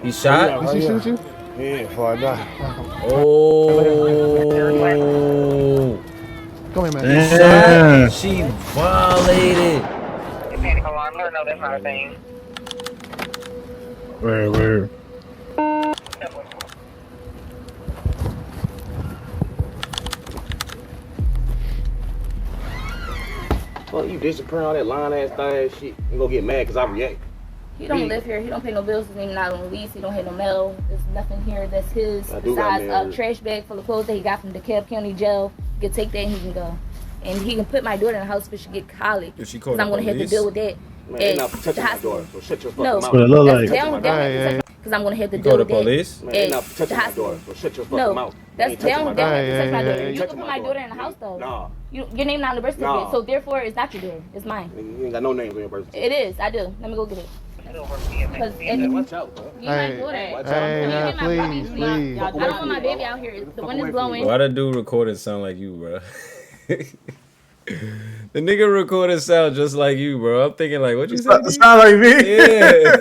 He shot? Did she shoot you? Yeah, before I die. Oh. Come here, man. He shot? She violated. Panic alarm, no, that's not a thing. Where? Well, you disappearing all that line ass thing shit. You gonna get mad because I react. He don't live here. He don't pay no bills. His name not on the lease. He don't have no mail. There's nothing here that's his besides a trash bag full of clothes that he got from DeKalb County Jail. He can take that and he can go. And he can put my daughter in the house if she get colic. Because I'm going to have to deal with that. Man, they're not protecting my daughter, so shut your fucking mouth. That's what it look like. Because I'm going to have to deal with that. Police? Man, they're not protecting my daughter, so shut your fucking mouth. That's down to protect my daughter. You can put my daughter in the house though. Nah. Your name not on the birth certificate, so therefore it's not your daughter. It's mine. You ain't got no names on your birth certificate. It is. I do. Let me go get it. Because watch out, bro. Hey, please. I don't want my baby out here. The wind is blowing. Why the dude recorded sound like you, bro? The nigga recorded sound just like you, bro. I'm thinking like, what you say? It sound like me. Yeah.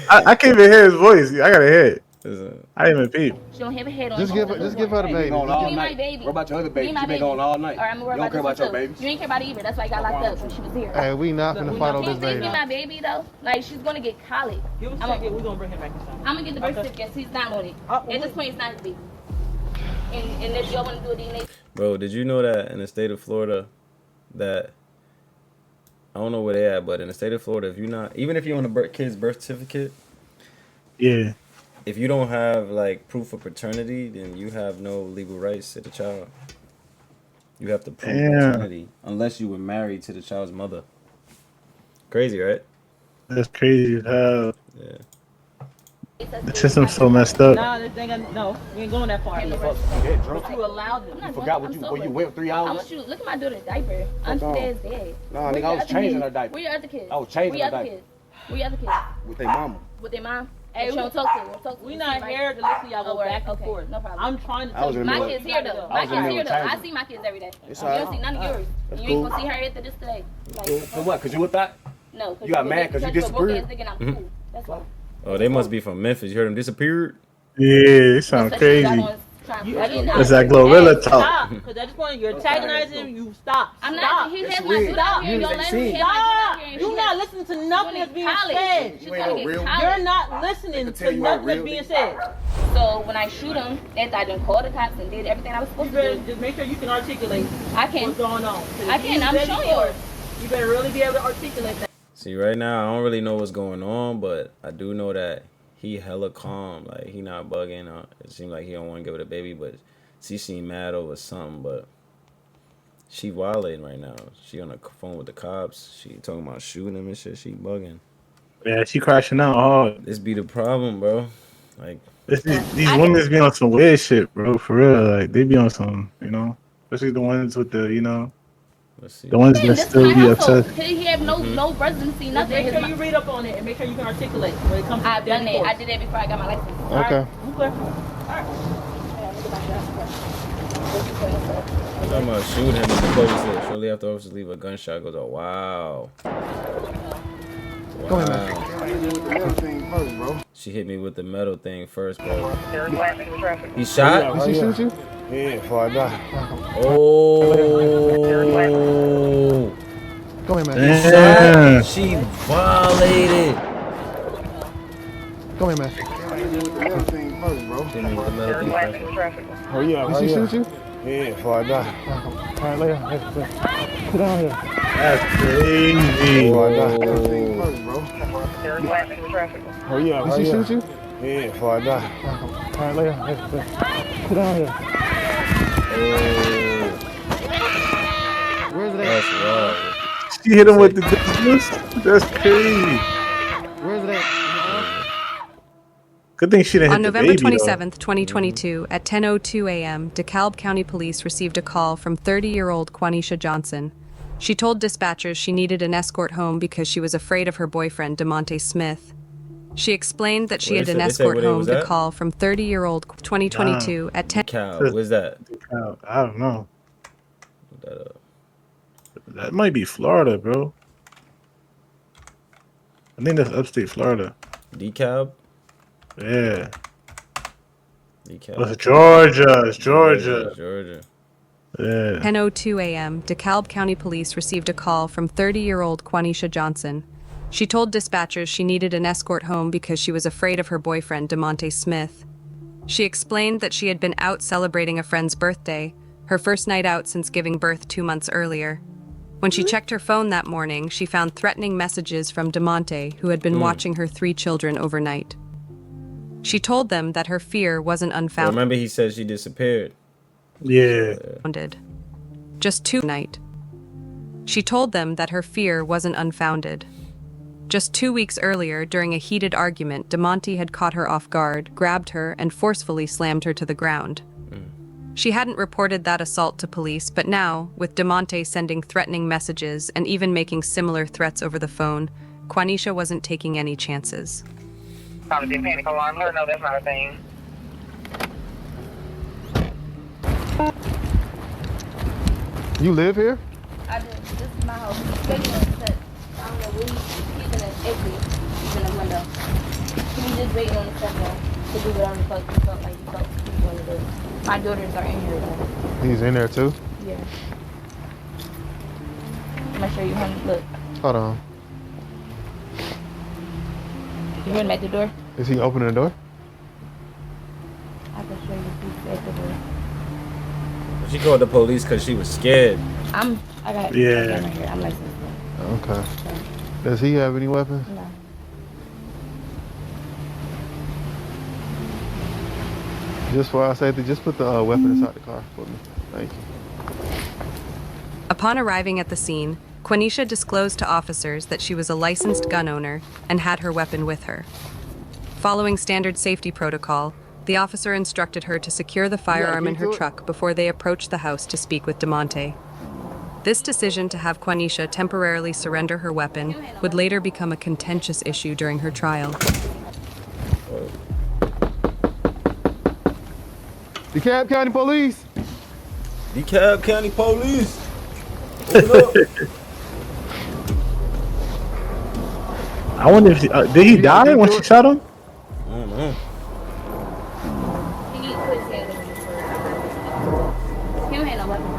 I can't even hear his voice. I gotta hear it. I didn't even peep. She don't have a head on. Just give her the baby. Give me my baby. What about your other baby? She been going all night. Alright, I'm gonna worry about care about your baby. You ain't care about it either. That's why I got locked up when she was here. Hey, we not finna fight on this baby. Give me my baby though. Like she's gonna get colic. Give us a second. We're gonna bring him back inside. I'm gonna get the birth certificate. He's not on it. At this point, it's not his baby. And if y'all wanna do a DNA. Bro, did you know that in the state of Florida, that I don't know where they at, but in the state of Florida, if you're not, even if you're on a kid's birth certificate, yeah, if you don't have like proof of paternity, then you have no legal rights to the child. You have to prove paternity unless you were married to the child's mother. Crazy, right? That's crazy. Yeah. The system's so messed up. Nah, this thing, no, we ain't going that far. But you allowed them. You forgot where you went 3 hours? I want you to look at my daughter's diaper. Unfit as dead. Nah, nigga, I was changing her diaper. Where your other kids? I was changing her diaper. Where your other kids? With their mama. With their mom? Hey, we don't talk to them. We not here to listen to y'all go back and forth. No problem. I'm trying to tell you. My kids here though. My kids here though. I see my kids every day. You don't see none of yours. You ain't gonna see her after this today. For what? Cause you with that? No. You got mad cause you disappeared? That's why. Oh, they must be from Memphis. You heard them disappeared? Yeah, it sounds crazy. It's that Glorilla talk. Stop, because at this point you're antagonizing him. You stop. I'm not. He has my stop. Here. Don't let me stop. You're not listening to nothing that's being said. You're not listening to nothing that's being said. So when I shoot him, after I done called the cops and did everything I was supposed to do, just make sure you can articulate. I can. What's going on? I can. I'm showing you. You better really be able to articulate that. See, right now, I don't really know what's going on, but I do know that he hella calm. Like, he not bugging. It seems like he don't want to give it a baby, but she seemed mad over something, but she violating right now. She on the phone with the cops. She talking about shooting him and shit. She bugging. Yeah, she crashing out hard. This be the problem, bro. Like, these women be on some weird shit, bro. For real. Like, they be on some, especially the ones with the, the ones that still be upset. He have no residency, nothing. Make sure you read up on it and make sure you can articulate when it comes to I've done that. I did that before I got my license. Okay. I'm talking about shoot him and the police said, shortly after officers leave, a gunshot goes off. Wow. Go ahead, Wow. She hit me with the metal thing first, bro. He shot? Did she shoot you? Yeah, before I die. Oh. Go ahead, man. He shot? She violated. Go ahead, man. Hit me with the metal thing first. Hurry up, Did she shoot you? Yeah, before I die. Alright, lay down. Sit down here. That's crazy. Before I die. Hurry up, Did she shoot you? Yeah, before I die. Alright, lay down. Sit down here. Where's it at? That's wild. She hit him with the juice. That's crazy. Where's it at? Good thing she didn't hit On the November baby, 27th, 2022, at 10:02 a.m., DeKalb County Police received a call from 30-year-old Quanisha Johnson. She told dispatchers she needed an escort home because she was afraid of her boyfriend, DeMonte Smith. She explained that she had an escort home to call from 30-year-old 2022 at 10. DeKalb, where's that? I don't know. Look that up. That might be Florida, bro. I think that's upstate Florida. DeKalb? Yeah. DeKalb. It's Georgia. It's Georgia. Georgia. Yeah. 10:02 a.m., DeKalb County Police received a call from 30-year-old Quanisha Johnson. She told dispatchers she needed an escort home because she was afraid of her boyfriend, DeMonte Smith. She explained that she had been out celebrating a friend's birthday, her first night out since giving birth 2 months earlier. When she checked her phone that morning, she found threatening messages from DeMonte, who had been watching her 3 children overnight. She told them that her fear wasn't unfounded. Remember he said she disappeared? Yeah. Just 2 night. She told them that her fear wasn't unfounded. Just 2 weeks earlier, during a heated argument, DeMonte had caught her off guard, grabbed her, and forcefully slammed her to the ground. She hadn't reported that assault to police, but now, with DeMonte sending threatening messages and even making similar threats over the phone, Quanisha wasn't taking any chances. Probably didn't panic alarm. Let her know that's not a thing. You live here? I do. This is my house. He's waiting on the set. I don't know where he's in the exit. He's in the window. He's just waiting on the set now to do whatever the fuck he felt like he was going to do. My daughters are in here though. He's in there too? Yeah. I'm gonna show you him. Look. Hold on. You hear him at the door? Is he opening the door? I can show you if he's at the door. She called the police because she was scared. I got Yeah. right here. I'm licensed. Okay. Does he have any weapons? No. Just for our safety, just put the weapon inside the car for me. Thank you. Upon arriving at the scene, Quanisha disclosed to officers that she was a licensed gun owner and had her weapon with her. Following standard safety protocol, the officer instructed her to secure the firearm in her truck before they approached the house to speak with DeMonte. This decision to have Quanisha temporarily surrender her weapon would later become a contentious issue during her trial. DeKalb County Police! DeKalb County Police! Open up. I wonder if did he die when she shot him? I don't know. He put his hand in his sword. He don't have no weapon.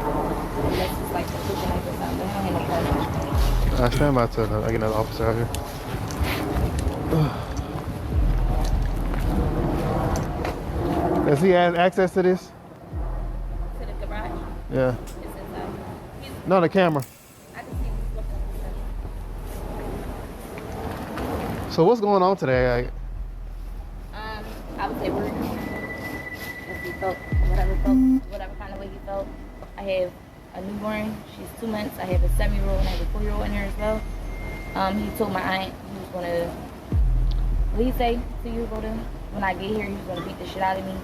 Unless it's like a kitchen knife or something. He don't have no weapon. I stand by to I get another officer out here. Does he have access to this? To the garage? Yeah. It's inside. No, the camera. I can see he's looking at the So what's going on today? I would say we're if he felt, whatever kind of way he felt. I have a newborn, she's 2 months. I have a 7-year-old and I have a 4-year-old in here as well. He told my aunt he was gonna, what did he say to you, Rhoda? When I get here, he was gonna beat the shit out of me.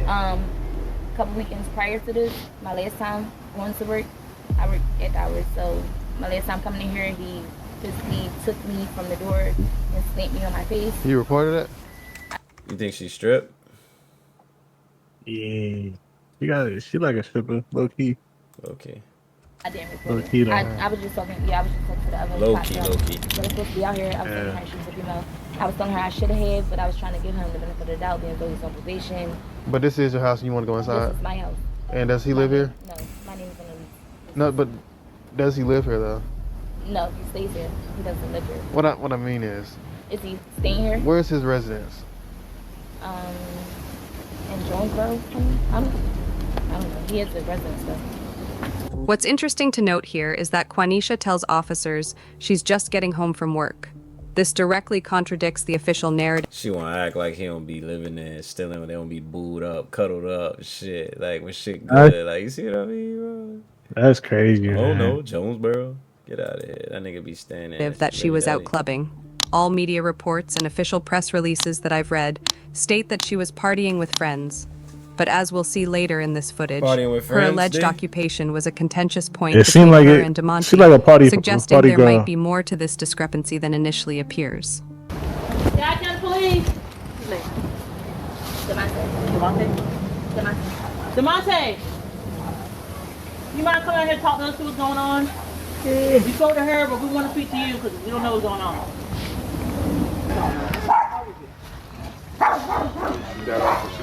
A couple weekends prior to this, my last time going to work, I worked at the hours. So my last time coming in here, he physically took me from the door and slapped me on my face. You reported it? You think she stripped? Yeah. She like a stripper, low key. Okay. I didn't report Low key, it. though. I was just talking. Yeah, I was just talking to the other Low cop, key, yo. low key. But it's supposed to be out here. I was telling her she was a female. I was telling her I should have, but I was trying to give him the benefit of the doubt, being though he's on probation. But this is your house and you want to go inside? This is my house. And does he live here? No, my name's on the lease. No, but does he live here though? No, he stays here. He doesn't live here. What I mean is, staying here? where's his residence? In Jonesboro. I don't know. He has a residence though. What's interesting to note here is that Quanisha tells officers she's just getting home from work. This directly contradicts the official narrative. She wanna act like he don't be living there, stealing when they don't be booed up, cuddled up, shit. Like when shit good. Like you see what I mean, bro? That's crazy. Oh man. no, Jonesboro. Get out of here. That nigga be staying there. That she was out clubbing. All media reports and official press releases that I've read state that she was partying with friends. But as we'll see later in this footage, her alleged occupation was a contentious point between her and DeMonte, seemed like a party suggesting party there girl. might be more to this discrepancy than initially appears. Yeah, I can police. DeMonte. You mind coming out here and talk to us, see what's going on? Yeah. We spoke to her, but we want to speak to you because we don't know what's going on.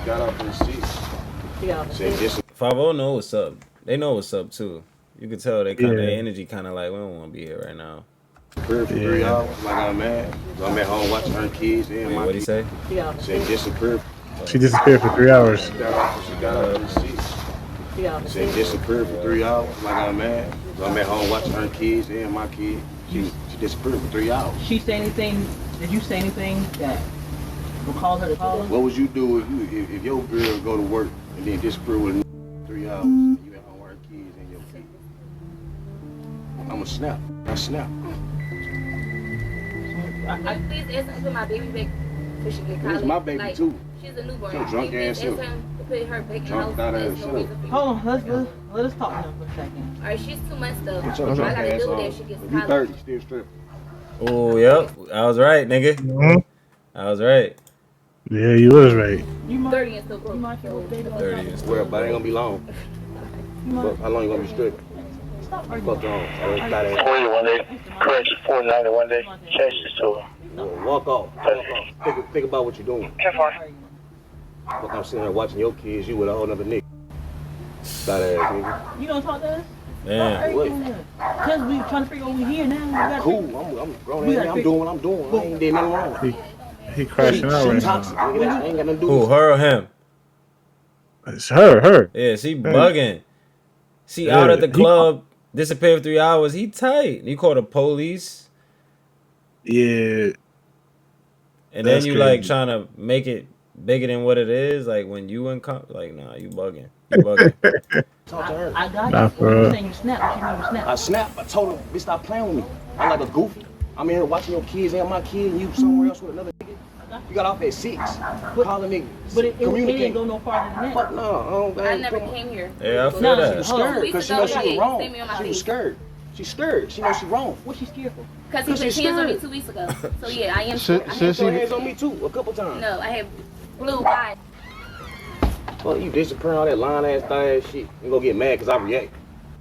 got off the seat. She got off the seat. 5-0 know what's up. They know what's up too. You can tell they kind of their energy kind of like we don't want to be here right now. For 3 hours, like I'm mad. I'm at home watching her kids. And what'd he say? She disappeared. She disappeared for 3 hours. She got off the seat. She disappeared for 3 hours, like I'm mad. I'm at home watching her kids and my kids. She disappeared for 3 hours. She say anything? Did you say anything that will cause her to call us? What would you do if your girl go to work and then disappear with 3 hours and you at home with her kids and your kids? I'ma snap. I snap. Please ask him to put my baby back so she get college. It's my baby like, too. She's a newborn. So drunk ass ask him to put her back in the house. Hold on, let us talk to him for a second. All right, she's 2 months though. Get I your drunk gotta ass deal with on. that. She gets If you college. 30, still stripping. Oh, yep. I was right, nigga. Mm-hmm. I was right. Yeah, you was right. You 30 and still broke. 30 is Well, but it ain't gonna be long. But how long you gonna be stripping? Stop Fuck arguing. on. 41 day, correct, 49 one day, change this to Walk off. Think about what you're doing. Look, I'm sitting here watching your kids, you with a whole nother nigga. Fat ass nigga. You don't talk to us? Man. Because we trying to figure out we here now. Cool, I'm grown ass. I'm doing what I'm doing. I ain't did nothing wrong. He crashing out right toxic, now. nigga. I ain't got nothing to do Who, with her or him? It's her. Yeah, she bugging. She out at the club, disappeared for 3 hours. He tight. You call the police. Yeah. And then That's you crazy. like trying to make it bigger than what it is. Like when you in like, nah, you bugging. You bugging. Talk to her. I got Nah, you. for You real. saying you snap, but you never snap. I snapped. I told her, bitch, stop playing with me. I'm like a goofy. I'm in here watching your kids and my kid, and you somewhere else with another nigga. You got off at 6. Calling niggas. But it Communicate. didn't go no farther than that. Fuck no. I never came here. Yeah, I feel No, that. She was scared because she knows she was Yeah, wrong. see me on my She was feet. scared. She's scared. She knows she's wrong. What's she scared for? Because he put his she's hands on me scared. 2 weeks ago. So yeah, I am Should- scared. I should have she Put be- her hands on me too, a couple times. No, I have blue eyes. Well, you disappearing all that lying ass, thigh ass shit. You gonna get mad because I react.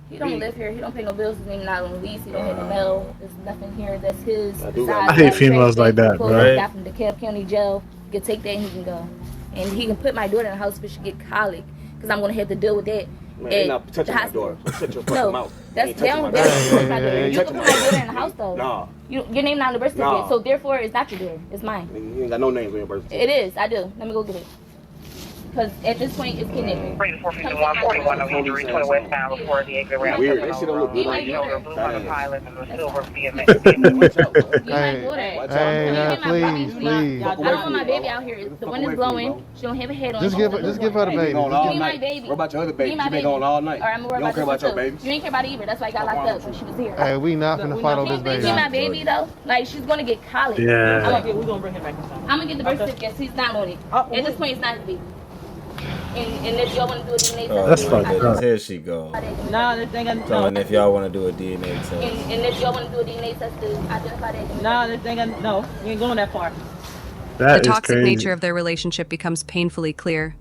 He don't live here. He don't pay no bills. His name not on lease. He don't have no mail. There's nothing here that's his. I do besides got- I hate the females trash like bag that, clothes bro. He got from DeKalb County Jail. He can take that and he can go. And he can put my daughter in the house if she get colic. Because I'm going to have to deal with that. Man, you're not touching my daughter. Shut your fucking No, mouth. that's You ain't touching my down. daughter. My daughter. You can put my daughter in the house though. Nah. Your name not on the birth certificate. Nah. So therefore, it's not your daughter. It's mine. Nigga, you ain't got no names on your birth certificate. It is. I do. Let me go get it. Because at this point, it's kidnapping. 451, 41 of Injury, 20 westbound before the exit ramp. Weird. That shit don't look good on you. Shoulder, blue on the pilot, and the silver BMX. Watch out, bro. You my Hey, daughter. hey, out. nah, You my baby. please, please. I don't want my baby out here. The wind is blowing. She don't have a head on. Just give her the Hey, baby. you going all Give me my night. baby. What about your other Give baby? me You my been baby. going all night. All right, I'm You worried don't about care about your too. babies. You ain't care about it either. That's why I got locked up when she was here. Hey, we not finna fight on this Can't baby. be my baby though. Like she's gonna get college. Yeah. We're gonna bring him back inside. I'm gonna get the birth certificate. He's not on it. At this point, it's not his baby. And if y'all want to do a DNA test, That's fucked up. Here she go. Nah, this thing got Telling no. if y'all want to do a DNA test. and if y'all want to do a DNA test to identify that. Nah, this thing got no. You ain't going that far. The That is toxic crazy. nature of their relationship becomes painfully clear.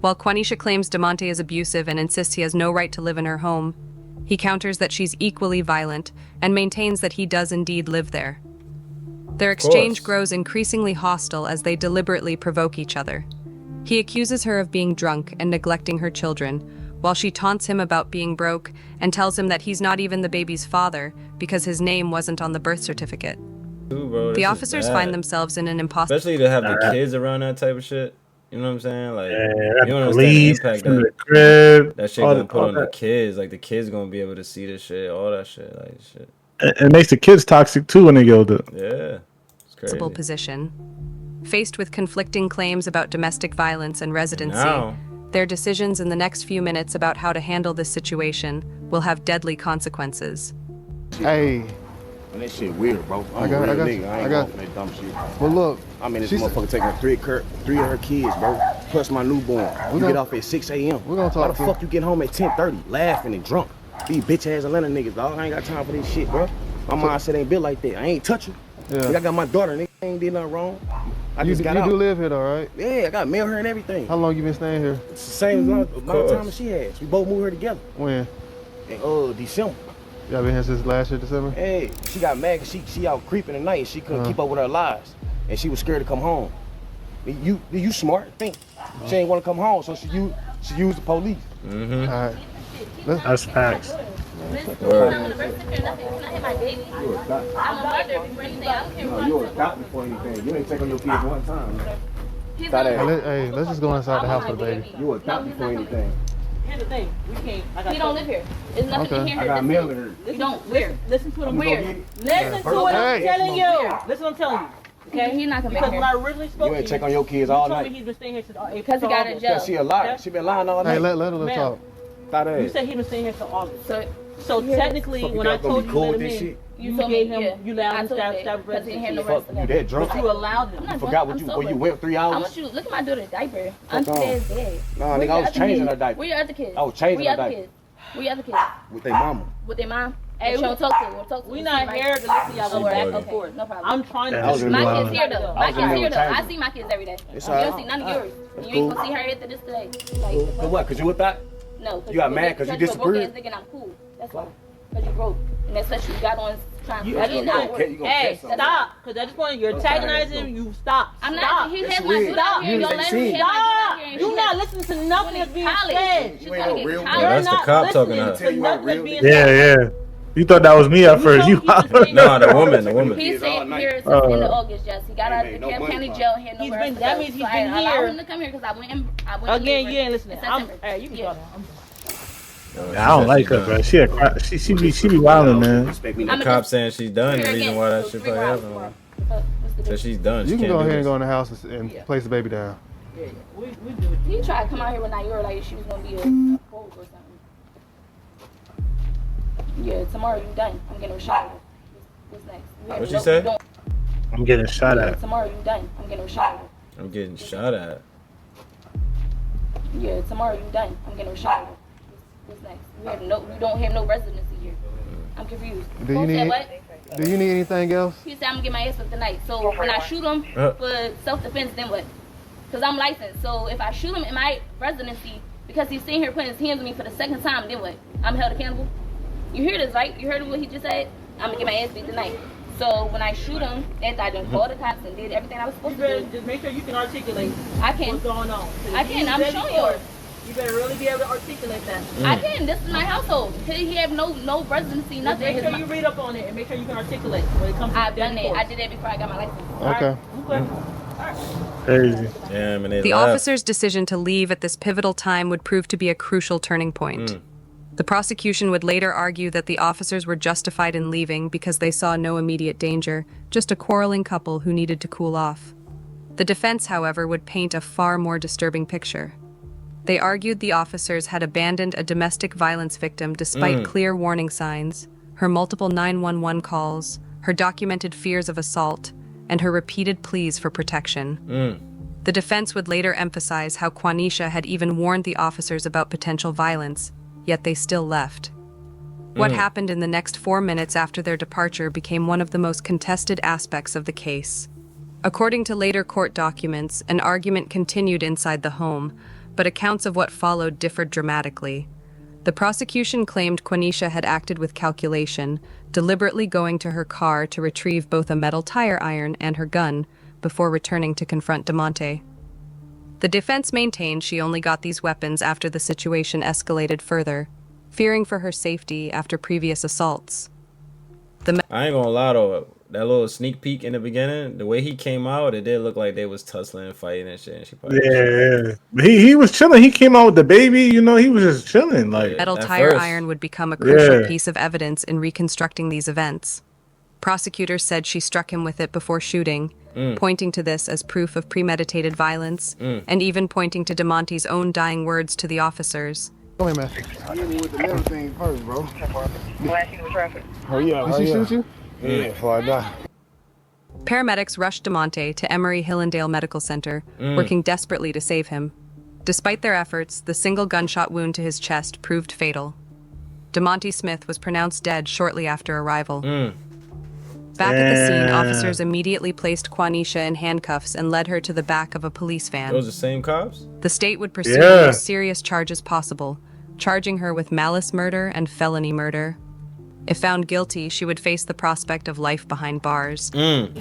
While Quanisha claims DeMonte is abusive and insists he has no right to live in her home, he counters that she's equally violent and maintains that he does indeed live there. Their exchange grows increasingly hostile as they deliberately provoke each other. He accuses her of being drunk and neglecting her children, while she taunts him about being broke and tells him that he's not even the baby's father because his name wasn't on the birth certificate. Ooh, bro, this The is officers bad. find themselves in an impossible. Especially to have the kids around that type of shit. You know what I'm saying? Like, Yeah, you don't understand the police, impact in the that crib, that shit all gonna put on the that. kids. Like, the kids gonna be able to see this shit, all that shit. Like, shit. It makes the kids toxic too when they get older. Yeah. It's crazy. Position. Faced with conflicting claims about domestic violence and residency, Now, their decisions in the next few minutes about how to handle this situation will have deadly consequences. Hey, Man, that shit weird, bro. I'm I got- a real I got- nigga. I I ain't got- going for that dumb shit. well look, I mean, this She's- motherfucker taking three of her kids, bro. Plus my newborn. You gonna- get off at 6 a.m. we gonna Why talk the to- fuck you get home at 10:30, laughing and drunk? These bitch ass Atlanta niggas, dog. I ain't got time for this shit, bro. My mindset ain't built like that. I ain't touch her. Yeah. Nigga, I got my daughter, nigga. I ain't did nothing wrong. I you just got do out. live here though, right? Yeah, I got mail her and everything. How long you been staying here? It's the same amount of time as she has. We both moved here together. When? In December. Y'all been here since last year, December? Hey, she got mad because she out creeping at night and she couldn't keep up with her lies. And she was scared to come home. You smart. Think she ain't want to come home, so she used the police. All right. That's facts. You were adopted for anything. You ain't take on your kids one time. Hey, let's just go inside the house with the baby. You were adopted for anything. Here's the thing. We can't. He don't live here. There's nothing in here. I got mail in her. You don't. Where? Listen to what I'm Where? Listen to what I'm telling you. Listen what I'm telling you. Okay, he's not coming because here. when I originally spoke You ain't to check on your kids all you told night. me he's been staying here since Because he got in jail. She a liar. She been lying all night. Hey, let her talk. You said he been staying here since August. So technically, when I told you to let him in, you gave him, you allowed him to establish residency. You that drunk? But you allowed him. You forgot where you went 3 hours? I want you to look at my daughter's diaper. I'm dead. Nah, nigga, I was changing her diaper. Where your other kids? I was changing her diaper. Where your other kids? With their mama. With their mom? Hey, we don't talk to. We not here to listen to y'all go back and forth. No problem. I'm trying to. My kids here though. My kids here though. I see my kids every day. You It's don't see none of yours. You ain't gonna see her after this today. For what? Cause you with that? No. You got mad cause you disagreed? Nigga, I'm cool. That's why. Cause you broke. And that's what you got on trying to Hey, stop. Cause at this point you're antagonizing. You stop. I'm not. He has my dude out here. Don't let him have my dude out here. You're not listening to nothing that's being said. You ain't no real Yeah, that's the cop talking to her. Nothing that's being Yeah, said. yeah. You thought that was me at first. You No, the woman. He's staying here since the end of August, Jess. He got out of the Camp County jail. He had no rest. That means he's been I allowed here. him to come here because I went Again, you ain't listening. September. You can go now. I don't like her, bro. She be wildin', man. The cop saying she's done. The reason why that shit probably happened. So she's done. You She can can't go do ahead and this. go in the house and place the baby down. Yeah. We do it. He tried to come out here when I heard like she was gonna be a pole or something. Yeah, tomorrow you done. I'm getting a shot. What's next? What you say? I'm getting shot at. Tomorrow you done. I'm getting a shot. I'm getting shot at. Yeah, tomorrow you done. I'm getting a shot. What's next? We don't have no residency here. I'm confused. Do you need anything else? He said I'm gonna get my ass up tonight. So when I shoot him for self-defense, then what? Because I'm licensed. So if I shoot him in my residency because he's sitting here putting his hands on me for the second time, then what? I'm held accountable. You hear this, right? You heard what he just said? I'm gonna get my ass beat tonight. So when I shoot him, after I done called the cops and did everything I was supposed to do, Just make sure you can articulate I can. what's going on. I can. I'm showing you. You better really be able to articulate that. I can. This is my household. He have no residency, Just nothing. make sure you read up on it and make sure you can articulate when it comes to I've done deadly that. force. I did that before I got my license. Okay. Crazy. Damn, and they The left. officer's decision to leave at this pivotal time would prove to be a crucial turning point. The prosecution would later argue that the officers were justified in leaving because they saw no immediate danger, just a quarreling couple who needed to cool off. The defense, however, would paint a far more disturbing picture. They argued the officers had abandoned a domestic violence victim despite clear warning signs, her multiple 911 calls, her documented fears of assault, and her repeated pleas for protection. The defense would later emphasize how Quanisha had even warned the officers about potential violence, yet they still left. What happened in the next 4 minutes after their departure became one of the most contested aspects of the case. According to later court documents, an argument continued inside the home, but accounts of what followed differed dramatically. The prosecution claimed Quanisha had acted with calculation, deliberately going to her car to retrieve both a metal tire iron and her gun before returning to confront DeMonte. The defense maintained she only got these weapons after the situation escalated further, fearing for her safety after previous assaults. I ain't gonna lie though, that little sneak peek in the beginning, the way he came out, it did look like they was tussling and fighting and shit. And she probably Yeah. But he was chilling. He came out with the baby, he was just chilling. Like Metal at tire first. iron would become a crucial Yeah. piece of evidence in reconstructing these events. Prosecutors said she struck him with it before shooting, pointing to this as proof of premeditated violence, and even pointing to DeMonte's own dying words to the officers. Come here, man. Hit me with the middle thing first, bro. Hurry up. Did she shoot you? Yeah, before I die. Paramedics rushed DeMonte to Emory-Hillendale Medical Center, working desperately to save him. Despite their efforts, the single gunshot wound to his chest proved fatal. DeMonte Smith was pronounced dead shortly after arrival. Back at the scene, officers immediately placed Quanisha in handcuffs and led her to the back of a police van. Those the same cops? The state would pursue the most serious charges possible, charging her with malice murder and felony murder. If found guilty, she would face the prospect of life behind bars. damn,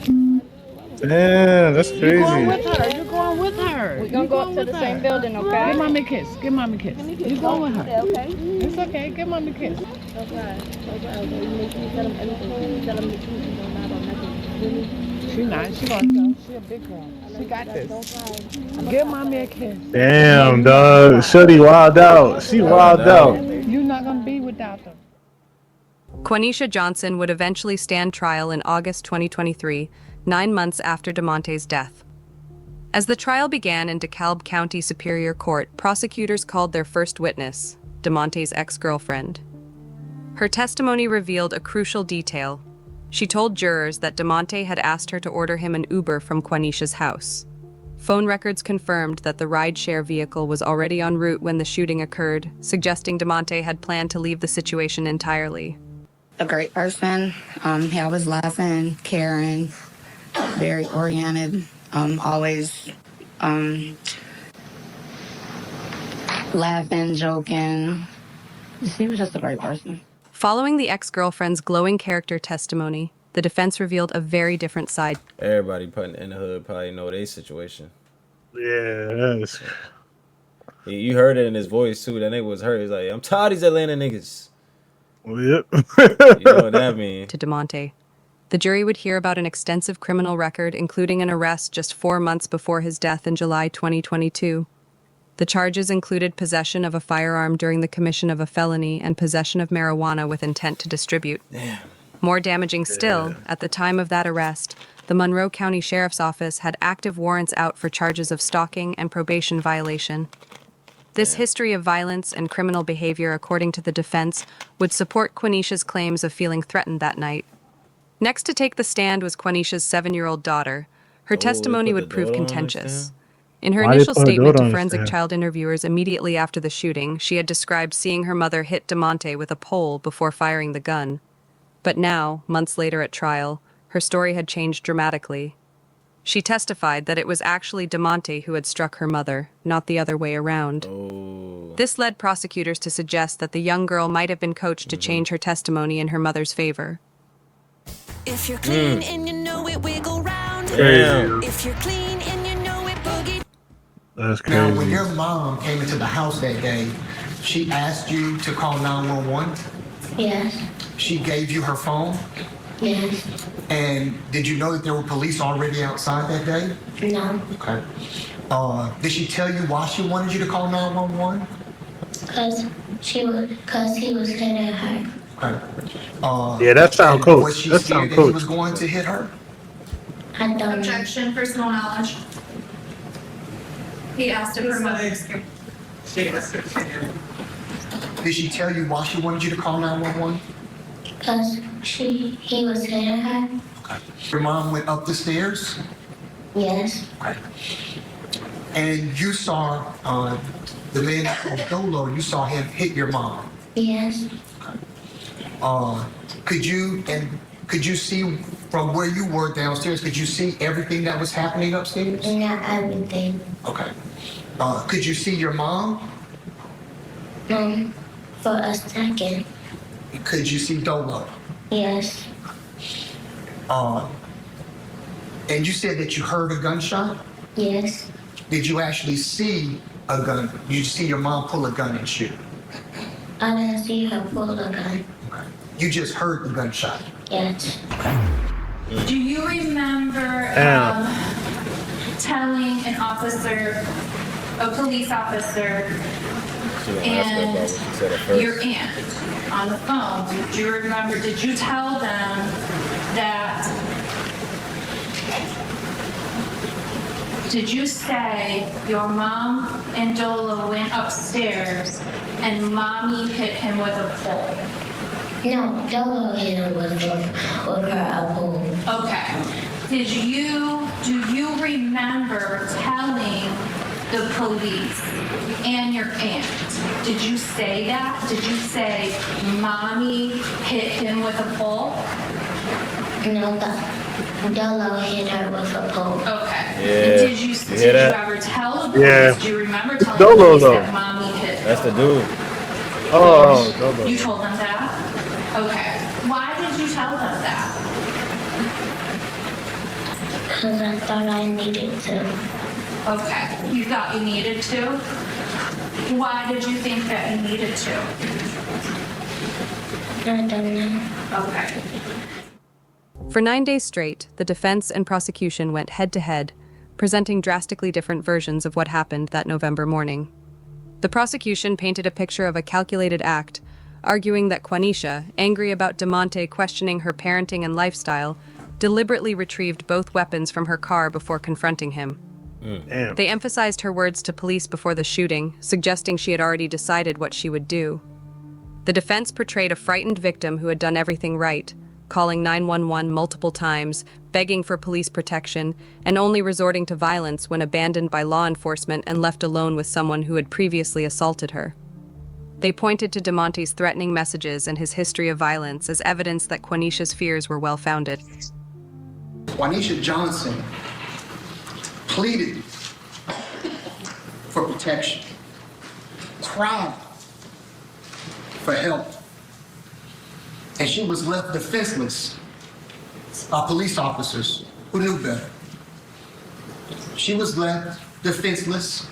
that's crazy. Are you going her. We're gonna go up to the same building, okay? Give mommy a kiss. Give mommy a kiss. You go with her. Okay. It's okay. Give mommy a kiss. Don't cry. Don't cry. Okay? You make sure you tell them everything. You tell them the truth. You don't lie about nothing. You hear me? She not. She gonna tell. She a big girl. She got this. Don't cry. Give mommy a kiss. Damn, dog. Shorty wild out. She wild out. You're not gonna be without them. Quanisha Johnson would eventually stand trial in August 2023, 9 months after DeMonte's death. As the trial began in DeKalb County Superior Court, prosecutors called their first witness, DeMonte's ex-girlfriend. Her testimony revealed a crucial detail. She told jurors that DeMonte had asked her to order him an Uber from Quanisha's house. Phone records confirmed that the rideshare vehicle was already en route when the shooting occurred, suggesting DeMonte had planned to leave the situation entirely. A great person. He always laughing, caring, very oriented, always laughing, joking. He was just a great person. Following the ex-girlfriend's glowing character testimony, the defense revealed a very different side. Everybody putting in the hood probably know their situation. Yeah, that's... You heard it in his voice too. That nigga was hurt. He's like, I'm tired of these Atlanta niggas. Well, yep. You know what that means. To DeMonte. The jury would hear about an extensive criminal record, including an arrest just 4 months before his death in July 2022. The charges included possession of a firearm during the commission of a felony and possession of marijuana with intent to distribute. Damn. More damaging still, at the time of that arrest, the Monroe County Sheriff's Office had active warrants out for charges of stalking and probation violation. This history of violence and criminal behavior, according to the defense, would support Quanisha's claims of feeling threatened that night. Next to take the stand was Quanisha's 7-year-old daughter. Her testimony would prove contentious. In her initial statement to forensic child interviewers immediately after the shooting, she had described seeing her mother hit DeMonte with a pole before firing the gun. But now, months later at trial, her story had changed dramatically. She testified that it was actually DeMonte who had struck her mother, not the other way around. This led prosecutors to suggest that the young girl might have been coached to change her testimony in her mother's favor. If you're clean and you know it, wiggle round. Damn. If you're clean and you know it, boogie. That's crazy. Now, when your mom came into the house that day, she asked you to call 911? Yes. She gave you her phone? Yes. And did you know that there were police already outside that day? No. Okay. Did she tell you why she wanted you to call 911? Cause he was hitting her. Okay. Yeah, that sound cool. Was she That scared sound that cool. he was going to hit her? I don't know. Objection, personal knowledge. He asked if her mother. Did she tell you why she wanted you to call 911? Cause he was hitting her. Okay. Your mom went up the stairs? Yes. Okay. And you saw the man Dolo, you saw him hit your mom? Yes. Could you see from where you were downstairs, could you see everything that was happening upstairs? Not everything. Okay. Could you see your mom? For a second. Could you see Dolo? Yes. And you said that you heard a gunshot? Yes. Did you actually see a gun? Did you see your mom pull a gun and shoot? I didn't see her pull a gun. Okay. You just heard the gunshot? Yes. Do you remember telling an officer, a police officer, and your aunt on the phone, did you tell them that, did you say your mom and Dola went upstairs and mommy hit him with a pole? No, Dolo hit her with her pole. Okay. Do you remember telling the police and your aunt, did you say that? Did you say mommy hit him with a pole? No, Dolo hit her with a pole. Okay. Yeah. Did you ever tell the police? Yeah. Do you remember telling Dolo, the police that mommy hit him? That's the dude. Oh, Dolo. You told them that? Okay. Why did you tell them that? Because I thought I needed to. Okay. You thought you needed to? Why did you think that you needed to? I don't know. Okay. For 9 days straight, the defense and prosecution went head-to-head, presenting drastically different versions of what happened that November morning. The prosecution painted a picture of a calculated act, arguing that Quanisha, angry about DeMonte questioning her parenting and lifestyle, deliberately retrieved both weapons from her car before confronting him. Damn. They emphasized her words to police before the shooting, suggesting she had already decided what she would do. The defense portrayed a frightened victim who had done everything right, calling 911 multiple times, begging for police protection, and only resorting to violence when abandoned by law enforcement and left alone with someone who had previously assaulted her. They pointed to DeMonte's threatening messages and his history of violence as evidence that Quanisha's fears were well-founded. Quanisha Johnson pleaded for protection, cried for help, and she was left defenseless by police officers who knew better. She was left defenseless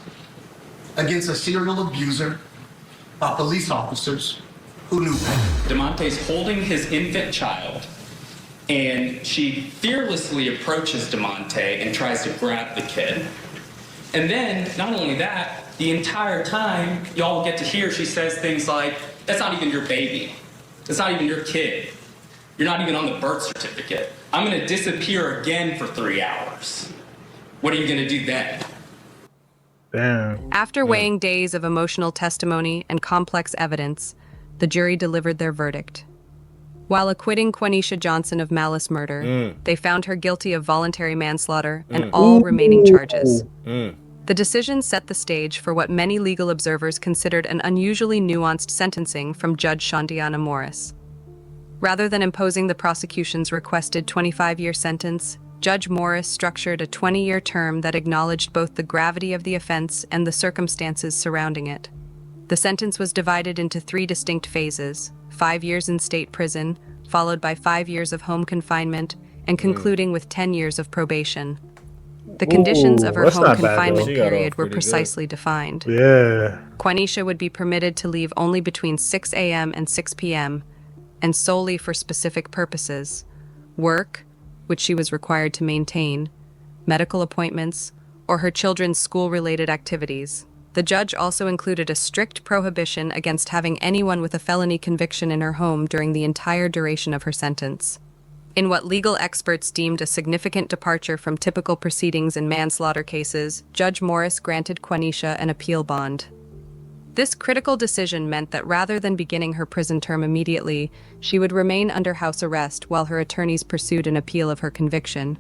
against a serial abuser by police officers who knew better. DeMonte's holding his infant child, and she fearlessly approaches DeMonte and tries to grab the kid. And then, not only that, the entire time, y'all get to hear she says things like, "That's not even your baby. That's not even your kid. You're not even on the birth certificate. I'm gonna disappear again for 3 hours. What are you gonna do then?" Damn. After weighing days of emotional testimony and complex evidence, the jury delivered their verdict. While acquitting Quanisha Johnson of malice murder, they found her guilty of voluntary manslaughter and all remaining charges. The decision set the stage for what many legal observers considered an unusually nuanced sentencing from Judge Shondiana Morris. Rather than imposing the prosecution's requested 25-year sentence, Judge Morris structured a 20-year term that acknowledged both the gravity of the offense and the circumstances surrounding it. The sentence was divided into 3 distinct phases: 5 years in state prison, followed by 5 years of home confinement, and concluding with 10 years of probation. The conditions of her that's home not bad, confinement though. period were pretty good. precisely defined. Yeah. Quanisha would be permitted to leave only between 6 a.m. and 6 p.m., and solely for specific purposes: work, which she was required to maintain, medical appointments, or her children's school-related activities. The judge also included a strict prohibition against having anyone with a felony conviction in her home during the entire duration of her sentence. In what legal experts deemed a significant departure from typical proceedings in manslaughter cases, Judge Morris granted Quanisha an appeal bond. This critical decision meant that rather than beginning her prison term immediately, she would remain under house arrest while her attorneys pursued an appeal of her conviction.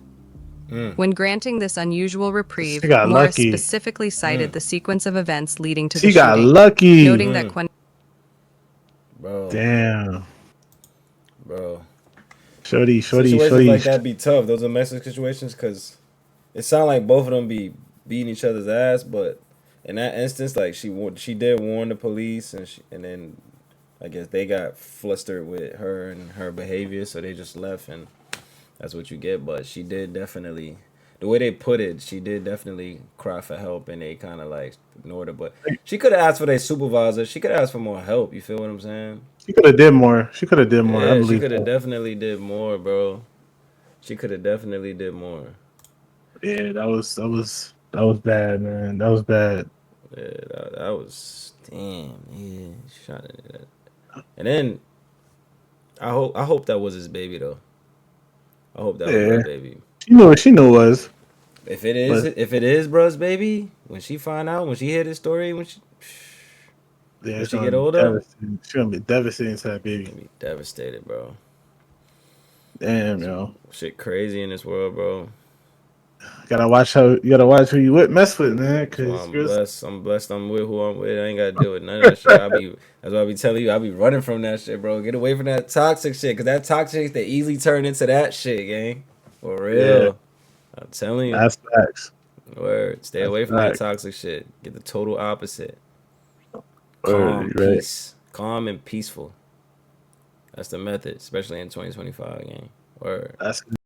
When granting this unusual reprieve, She got Morris lucky. specifically cited the sequence of events leading to She the got shooting, lucky. noting that Bro. Damn. Bro. Shorty. Situations like that be tough. Those domestic situations, because it sounds like both of them be beating each other's ass, but in that instance, like she did warn the police, and then I guess they got flustered with her and her behavior, so they just left, and that's what you get. But she did definitely, the way they put it, she did definitely cry for help, and they kind of like ignored her. But she could have asked for their supervisor. She could have asked for more help. You feel what I'm saying? She could have did more. I Yeah, believe she could have that. definitely did more, bro. She could have definitely did more. Yeah, that was bad, man. That was bad. Yeah, that was damn. Yeah, shot at that. And then I hope that was his baby though. I hope that was her baby. She knew it was. If it is bruh's baby, when she hear this story, when she get older, she's gonna be devastating to that baby. be devastated, bro. Damn, yo. Shit crazy in this world, bro. You gotta watch who you mess with, man. Cause I'm blessed. I'm with who I'm with. I ain't gotta deal with none of that shit. That's why I be telling you, I be running from that shit, bro. Get away from that toxic shit, cause that toxic shit, they easily turn into that shit, gang. For real. Yeah. I'm telling you. That's facts. Word. Stay away from that toxic shit. Get the total opposite. Word, Peace. Calm and peaceful. That's the method, especially in 2025, gang. Word. That's